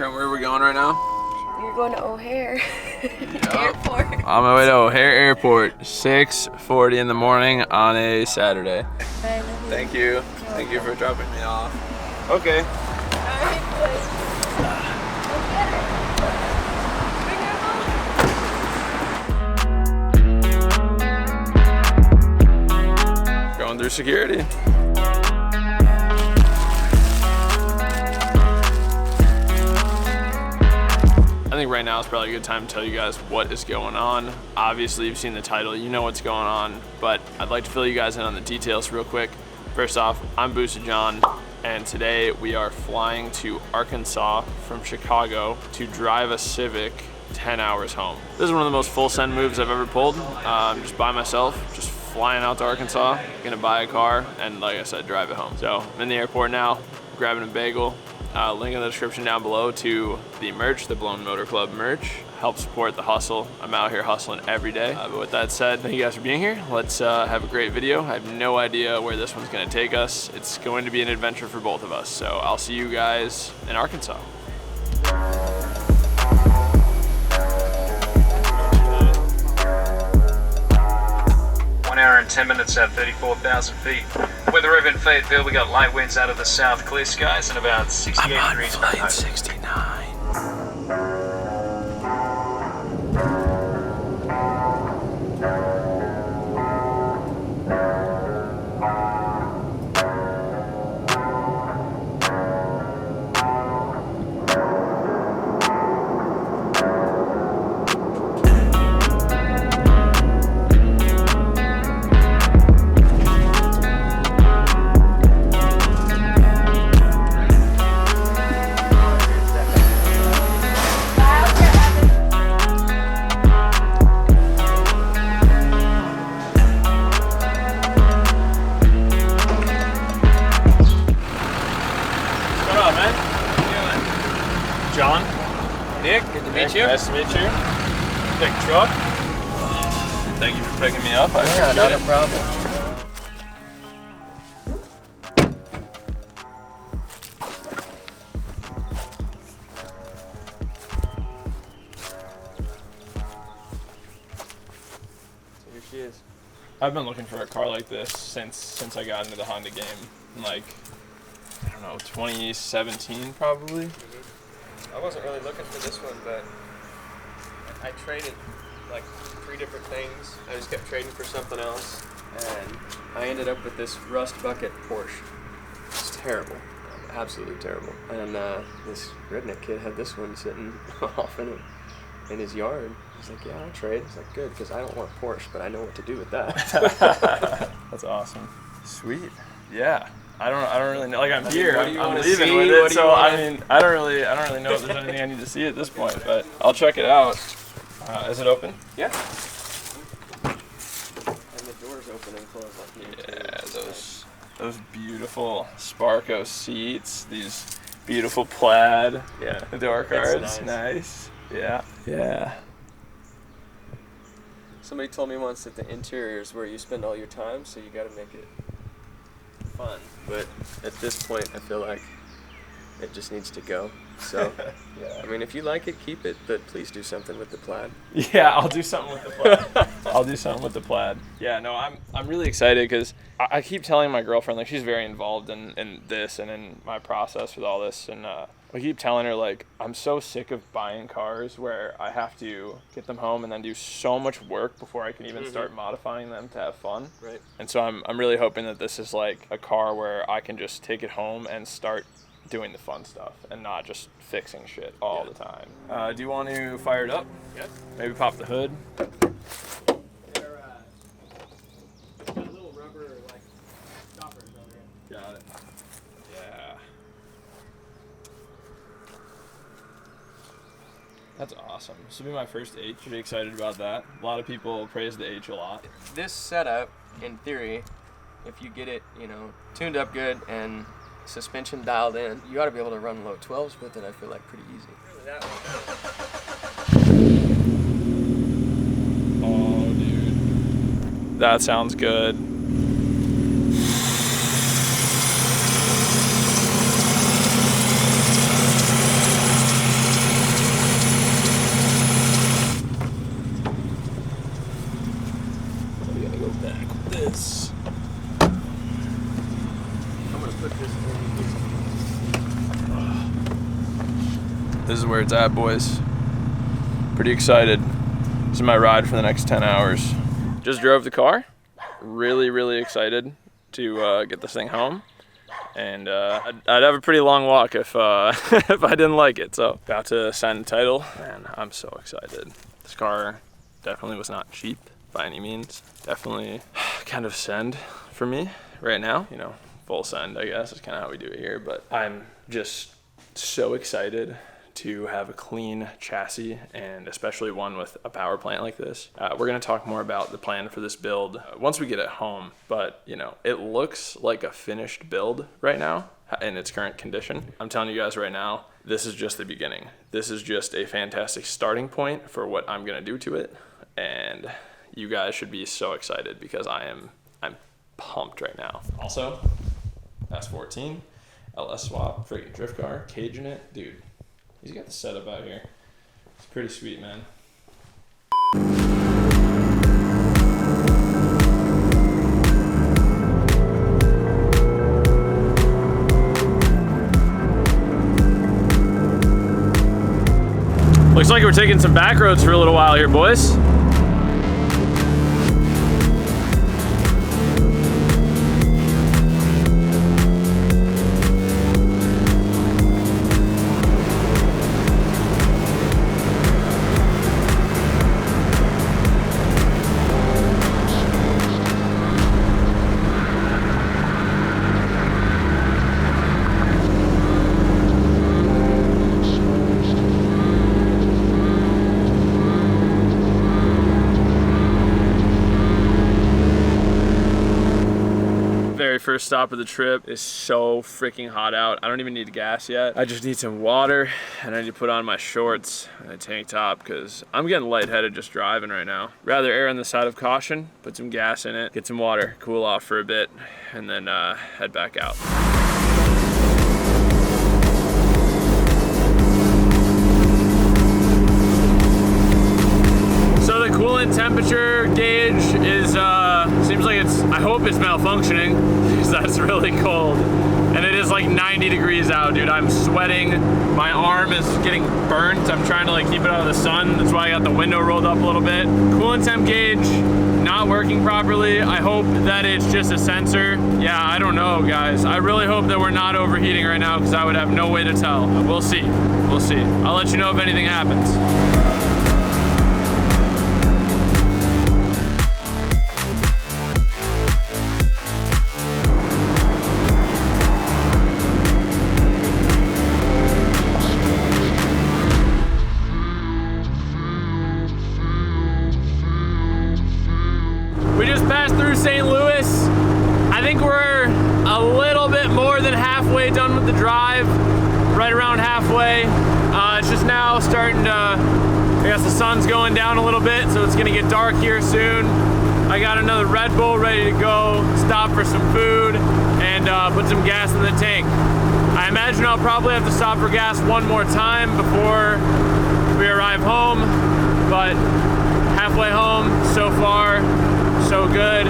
Kurt, where are we going right now? You're going to O'Hare Airport. On my way to O'Hare Airport, 6:40 in the morning on a Saturday. Thank you. Thank you for dropping me off. Okay. Going through security. I think right now is probably a good time to tell you guys what is going on. Obviously, you've seen the title, you know what's going on, but I'd like to fill you guys in on the details real quick. First off, I'm Booster John, and today we are flying to Arkansas from Chicago to drive a Civic 10 hours home. This is one of the most full send moves I've ever pulled, just by myself, just flying out to Arkansas, gonna buy a car, and like I said, drive it home. So I'm in the airport now, grabbing a bagel. Link in the description down below to the merch, the Blown Motor Club merch. Help support the hustle. I'm out here hustling every day. But with that said, thank you guys for being here. Let's have a great video. I have no idea where this one's gonna take us. It's going to be an adventure for both of us. So I'll see you guys in Arkansas. 1 hour and 10 minutes at 34,000 feet. Weather over in Fayetteville, we got light winds out of the south, clear skies, and about 68 degrees I'm on flight Fahrenheit. 69. John, Nick, good to meet you. Nice to meet you. Big truck. Thank you for picking me up. Yeah, not a problem. So here she is. I've been looking for a car like this since I got into the Honda game. Like, I don't know, 2017 probably. I wasn't really looking for this one, but I traded like 3 different things. I just kept trading for something else, and I ended up with this rust bucket Porsche. It's terrible, absolutely terrible. And this redneck kid had this one sitting off in his yard. He's like, "Yeah, I'll trade." It's like, good, because I don't want Porsche, but I know what to do with that. That's awesome. Sweet. Yeah. I don't really know. Like, I'm here. what do you I'm wanna leaving see? with What it. do So you wanna- I mean, I don't really know if there's anything I need to see at this point. But I'll check it out. Is it open? Yeah. And the doors open and close like you do, Yeah, so. those beautiful Sparko seats. These beautiful plaid Yeah. door cards. It's Nice. Yeah. Yeah. Somebody told me once that the interior is where you spend all your time, so you got to make it fun. But at this point, I feel like it just needs to go. So, Yeah. I mean, if you like it, keep it, but please do something with the plaid. Yeah, I'll do something with the plaid. I'll do something with the plaid. Yeah, no, I'm really excited because I keep telling my girlfriend, like, she's very involved in this and in my process with all this, and I keep telling her, like, I'm so sick of buying cars where I have to get them home and then do so much work before I can even start modifying them to have fun. Right. And so I'm really hoping that this is like a car where I can just take it home and start doing the fun stuff and not just fixing shit all the time. Do you want to fire it up? Yeah. Maybe pop the hood. They're got little rubber like stoppers over here. Got it. Yeah. That's awesome. This will be my first H. Pretty excited about that. A lot of people praise the H a lot. This setup, in theory, if you get it, tuned up good and suspension dialed in, you ought to be able to run low 12s with it. I feel like pretty easy. Oh, dude. That sounds good. put this in. This is where it's at, boys. Pretty excited. This is my ride for the next 10 hours. Just drove the car. Really, really excited to get this thing home. And I'd have a pretty long walk if if I didn't like it. So about to sign the title, and I'm so excited. This car definitely was not cheap by any means. Definitely kind of send for me right now. You know, full send, I guess, is kind of how we do it here. But I'm just so excited to have a clean chassis, and especially one with a power plant like this. We're gonna talk more about the plan for this build once we get it home, but you know, it looks like a finished build right now in its current condition. I'm telling you guys right now, this is just the beginning. This is just a fantastic starting point for what I'm gonna do to it, and you guys should be so excited because I'm pumped right now. Also, S14, LS swap, freaking drift car, cage in it, dude. He's got the setup out here. It's pretty sweet, man. Looks like we're taking some back roads for a little while here, boys. First stop of the trip. Is so freaking hot out. I don't even need gas yet. I just need some water, and I need to put on my shorts and a tank top because I'm getting lightheaded just driving right now. Rather err on the side of caution, put some gas in it, get some water, cool off for a bit, and then head back out. So the coolant temperature gauge is, seems like it's, I hope it's malfunctioning because that's really cold. And it is like 90 degrees out, dude. I'm sweating. My arm is getting burnt. I'm trying to like keep it out of the sun. That's why I got the window rolled up a little bit. Coolant temp gauge not working properly. I hope that it's just a sensor. Yeah, I don't know, guys. I really hope that we're not overheating right now because I would have no way to tell. We'll see. We'll see. I'll let you know if anything happens. St. Louis. I think we're a little bit more than halfway done with the drive, right around halfway. It's just now starting to, I guess the sun's going down a little bit, so it's gonna get dark here soon. I got another Red Bull ready to go, stop for some food, and put some gas in the tank. I imagine I'll probably have to stop for gas one more time before we arrive home, but halfway home so far, so good.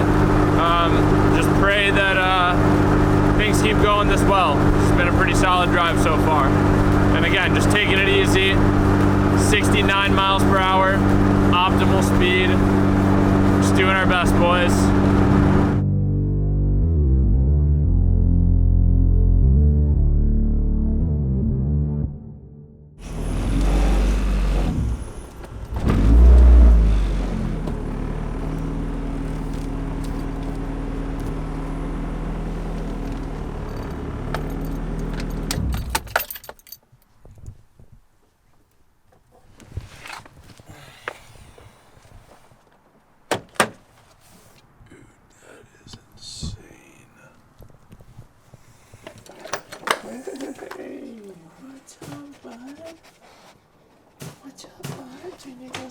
Just pray that things keep going this well. It's been a pretty solid drive so far. And again, just taking it easy, 69 miles per hour, optimal speed. Just doing our best, boys.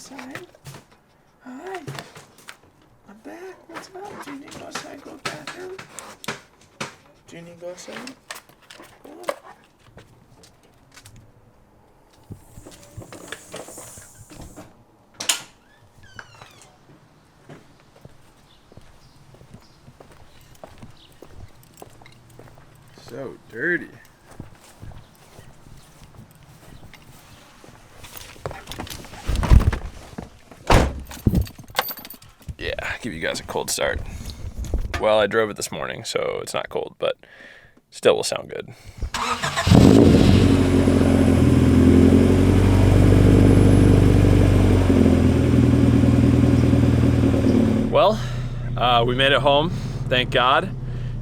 outside? Hi. I'm back. What's up? Do you need to go outside, go to the bathroom? Do you need to go outside? Go on. So dirty. Yeah, give you guys a cold start. Well, I drove it this morning, so it's not cold, but still will sound good. Well, we made it home, thank God.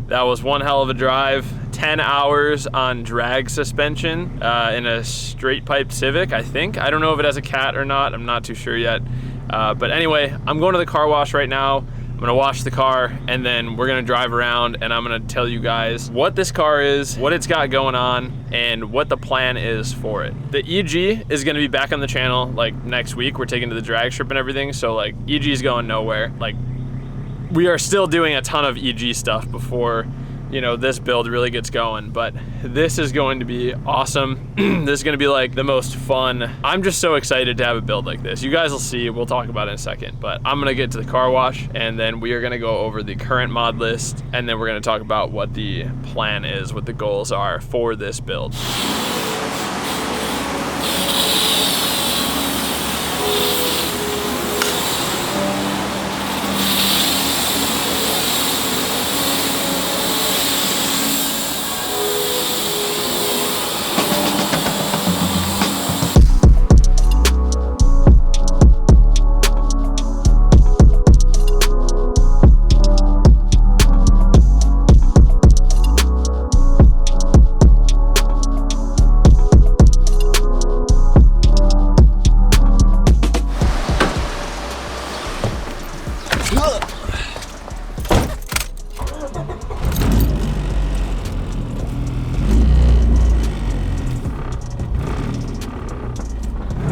That was one hell of a drive. 10 hours on drag suspension in a straight pipe Civic, I think. I don't know if it has a cat or not, I'm not too sure yet. But anyway, I'm going to the car wash right now. I'm gonna wash the car and then we're gonna drive around and I'm gonna tell you guys what this car is, what it's got going on, and what the plan is for it. The EG is gonna be back on the channel like next week. We're taking to the drag strip and everything, so like EG is going nowhere. Like we are still doing a ton of EG stuff before, you know, this build really gets going, but this is going to be awesome. This is gonna be like the most fun. I'm just so excited to have a build like this. You guys will see, we'll talk about it in a second, but I'm gonna get to the car wash and then we are gonna go over the current mod list and then we're gonna talk about what the plan is, what the goals are for this build.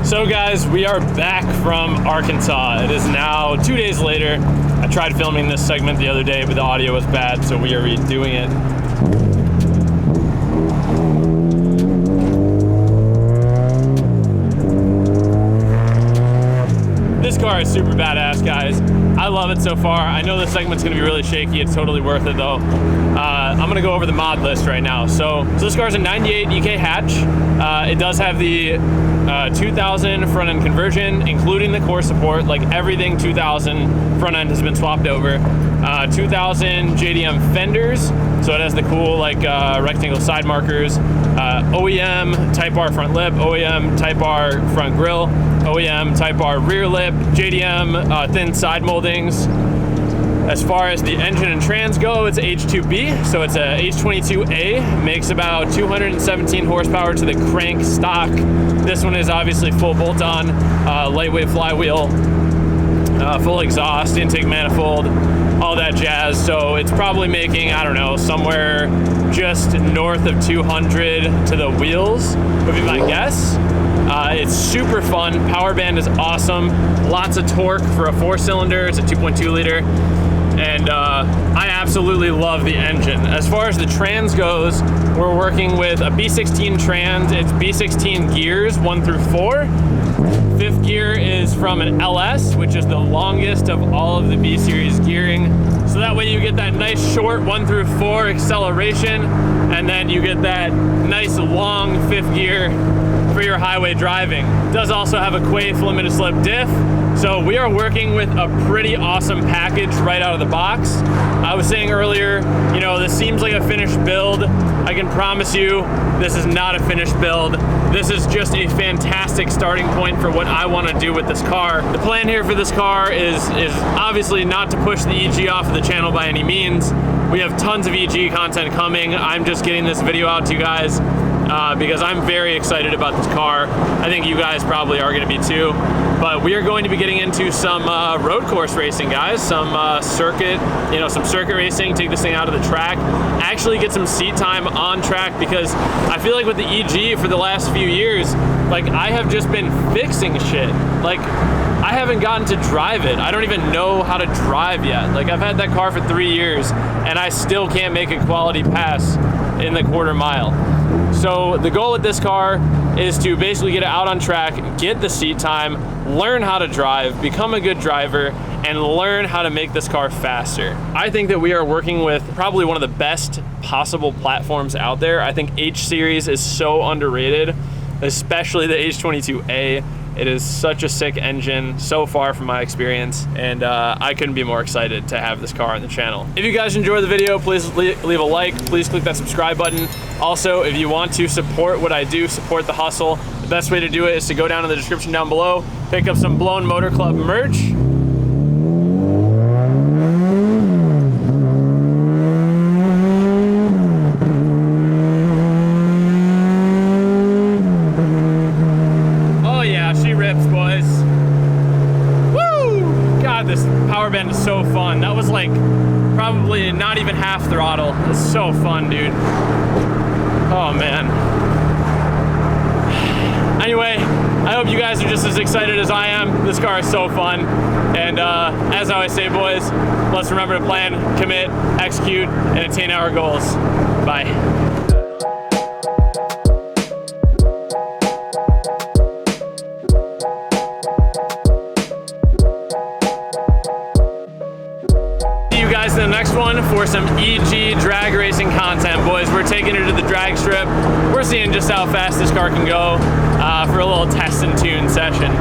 So guys, we are back from Arkansas. It is now 2 days later. I tried filming this segment the other day, but the audio was bad, so we are redoing it. This car is super badass, guys. I love it so far. I know this segment's gonna be really shaky. It's totally worth it though. I'm gonna go over the mod list right now. So this car's a 98 EK hatch. It does have the 2000 front end conversion, including the core support, like everything 2000 front end has been swapped over. 2000 JDM fenders, so it has the cool like rectangle side markers. OEM Type R front lip, OEM Type R front grille, OEM Type R rear lip, JDM thin side moldings. As far as the engine and trans go, it's H2B, so it's a H22A, makes about 217 horsepower to the crank stock. This one is obviously full bolt-on, lightweight flywheel, full exhaust, intake manifold, all that jazz. So it's probably making, I don't know, somewhere just north of 200 to the wheels, would be my guess. It's super fun. Power band is awesome. Lots of torque for a 4-cylinder. It's a 2.2 liter. And I absolutely love the engine. As far as the trans goes, we're working with a B16 trans. It's B16 gears 1 through 4. Fifth gear is from an LS, which is the longest of all of the B series gearing. So that way you get that nice short 1 through 4 acceleration, and then you get that nice long 5th gear for your highway driving. It does also have a Quaife limited slip diff. So we are working with a pretty awesome package right out of the box. I was saying earlier, you know, this seems like a finished build. I can promise you this is not a finished build. This is just a fantastic starting point for what I want to do with this car. The plan here for this car is obviously not to push the EG off of the channel by any means. We have tons of EG content coming. I'm just getting this video out to you guys because I'm very excited about this car. I think you guys probably are going to be too. But we are going to be getting into some road course racing, guys. Some circuit racing, take this thing out of the track, actually get some seat time on track, because I feel like with the EG for the last few years, like I have just been fixing shit. Like I haven't gotten to drive it. I don't even know how to drive yet. Like I've had that car for 3 years and I still can't make a quality pass in the quarter mile. So the goal with this car is to basically get it out on track, get the seat time, learn how to drive, become a good driver, and learn how to make this car faster. I think that we are working with probably one of the best possible platforms out there. I think H Series is so underrated, especially the H22A. It is such a sick engine so far from my experience, and I couldn't be more excited to have this car on the channel. If you guys enjoyed the video, please leave a like, please click that subscribe button. Also, if you want to support what I do, support the hustle, the best way to do it is to go down in the description down below, pick up some Blown Motor Club merch. Band is so fun. That was like probably not even half throttle. It's so fun, dude. Oh man. Anyway, I hope you guys are just as excited as I am. This car is so fun. And as I always say, boys, let's remember to plan, commit, execute, and attain our goals. Bye. In the next one for some EG drag racing content, boys. We're taking it to the drag strip. We're seeing just how fast this car can go for a little test and tune session.